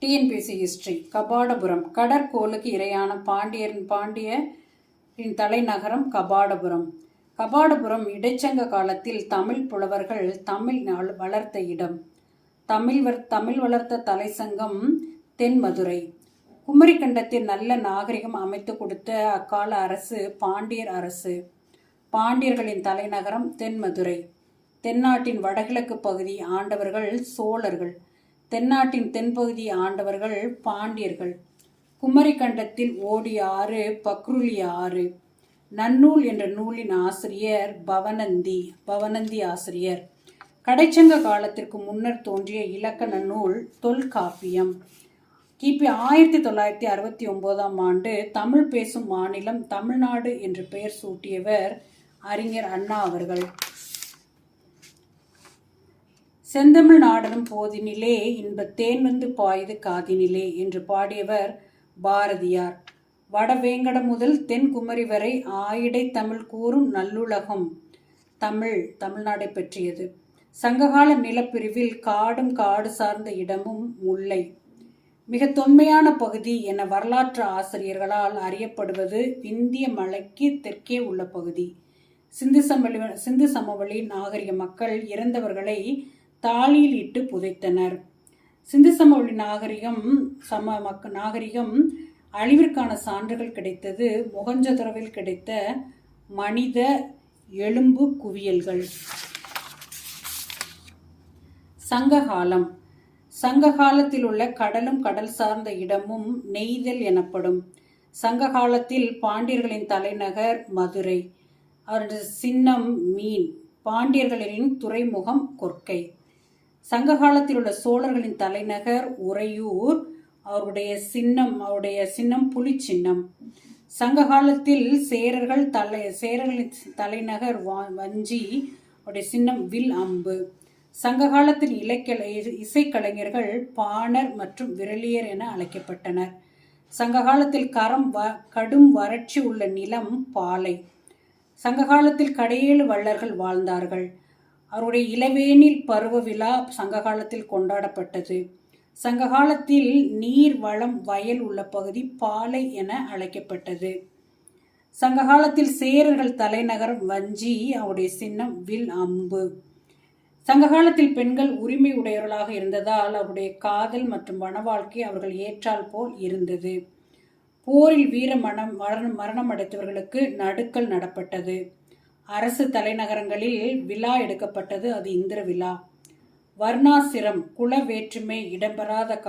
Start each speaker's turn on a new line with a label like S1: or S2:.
S1: TNPSC history. Kapatapuram கடற்கோளுக்கு இரையான பாண்டியரின் தலைநகரம் கபாடபுரம். கபாடபுரம் இடைச்சங்க காலத்தில் தமிழ் புலவர்கள் தமிழ் வளர்த்த இடம். தமிழ் வளர்த்த தலைசங்கம் தென்மதுரை. குமரிக்கண்டத்தில் நல்ல நாகரிகம் அமைத்து கொடுத்த அக்கால அரசு பாண்டியர் அரசு. பாண்டியர்களின் தலைநகரம் தென்மதுரை. தென்னாட்டின் வடகிழக்கு பகுதி ஆண்டவர்கள் சோழர்கள். தென்னாட்டின் தென்பகுதி ஆண்டவர்கள் பாண்டியர்கள். குமரிக்கண்டத்தில் ஓடிய ஆறு பக்ருலி ஆறு. நன்னூல் என்ற நூலின் ஆசிரியர் பவனந்தி ஆசிரியர். கடைச்சங்க காலத்திற்கு முன்னர் தோன்றிய இலக்கண நூல் தொல்காப்பியம். கிபி 1969 தமிழ் பேசும் மாநிலம் தமிழ்நாடு என்று பெயர் சூட்டியவர் அறிஞர் அண்ணா அவர்கள். செந்தமிழ் நாடனும் போதினிலே இன்பத் தேன் வந்து பாயுது காதினிலே என்று பாடியவர் பாரதியார். வடவேங்கட முதல் தென்குமரி வரை ஆயிடை தமிழ் கூறும் நல்லுலகம் தமிழ்நாடை பற்றியது. சங்ககால நிலப்பிரிவில் காடும் காடு சார்ந்த இடமும் முல்லை மிக தொன்மையான பகுதி என வரலாற்று ஆசிரியர்களால் அறியப்படுவது விந்திய மலைக்கு தெற்கே உள்ள பகுதி. சிந்து சமவெளி நாகரிக மக்கள் இறந்தவர்களை தாலியில் இட்டு புதைத்தனர். சிந்து சமவெளி நாகரிகம் அழிவிற்கான சான்றுகள் கிடைத்தது மொஹஞ்சதாரோவில் கிடைத்த மனித எலும்பு குவியல்கள். சங்ககாலம். சங்ககாலத்தில் உள்ள கடலும் கடல் சார்ந்த இடமும் நெய்தல் எனப்படும். சங்ககாலத்தில் பாண்டியர்களின் தலைநகர் மதுரை. அவரது சின்னம் மீன். பாண்டியர்களின் துறைமுகம் கொற்கை. சங்ககாலத்தில் உள்ள சோழர்களின் தலைநகர் உறையூர். அவருடைய சின்னம் புலி சின்னம். சங்ககாலத்தில் சேரர்களின் தலைநகர் வஞ்சி. அவருடைய சின்னம் வில் அம்பு. சங்ககாலத்தில் இசைக்கலைஞர்கள் பாணர் மற்றும் விரலியர் என அழைக்கப்பட்டனர். சங்ககாலத்தில் கடும் வறட்சி உள்ள நிலம் பாலை. சங்ககாலத்தில் கடையேழு வள்ளர்கள் வாழ்ந்தார்கள். அவருடைய இளவேனில் பருவ விழா சங்ககாலத்தில் கொண்டாடப்பட்டது. சங்ககாலத்தில் நீர் வளம் வயல் உள்ள பகுதி பாலை என அழைக்கப்பட்டது. சங்ககாலத்தில் சேரர்கள் தலைநகர் வஞ்சி. அவருடைய சின்னம் வில் அம்பு. சங்ககாலத்தில் பெண்கள் உரிமை உடையவர்களாக இருந்ததால் அவருடைய காதல் மற்றும் வன வாழ்க்கை அவர்கள் ஏற்றால் போல் இருந்தது. போரில் வீர மரணம் அடைத்தவர்களுக்கு நடுக்கல் நடப்பட்டது. அரசு தலைநகரங்களில் விழா எடுக்கப்பட்டது. அது இந்திர விழா. வர்ணாசிரம் குல வேற்றுமை இடம்பெறாத